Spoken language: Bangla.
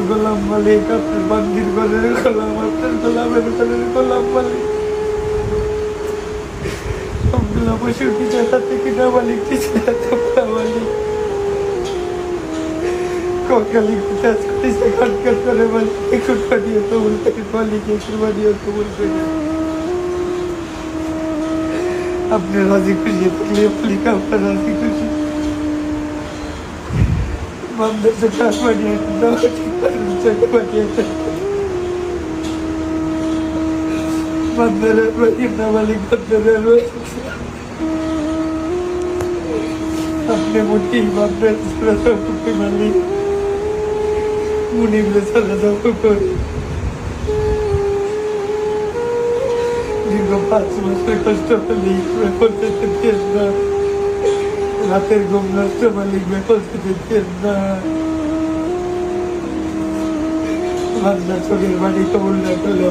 গোলাম মালিক, আপনার বান্দির ঘরের গোলাম, আপনার গোলামের ঘরের গোলাম মালিক। সবগুলো পশুর কিছু হাতে কিনা মালিক, কিছু হাতে পড়া মালিক। কঙ্কালি কাজ করেছে ঘটঘট করে মালিক, একটু বানিয়ে কবুল করি মালিক, একটু বানিয়ে কবুল করি। আপনি রাজি খুশি থাকলে মালিক, আপনার রাজি খুশি। বান্দার চোখে বানিয়ে বানিয়ে বান্দার বানিয়ে না মালিক, বান্দার আপনি মুটি বান্দার মুক্তি মালিক, মুনিবরে চলে যাও করে। দীর্ঘ 5 মাসের কষ্ট মালিক, বেকল যেতে দিয়েন না। রাতের ঘুম নষ্ট মালিক, বেকল যেতে দিয়েন না। বান্দার চোখের বাড়ি কবুল না করলে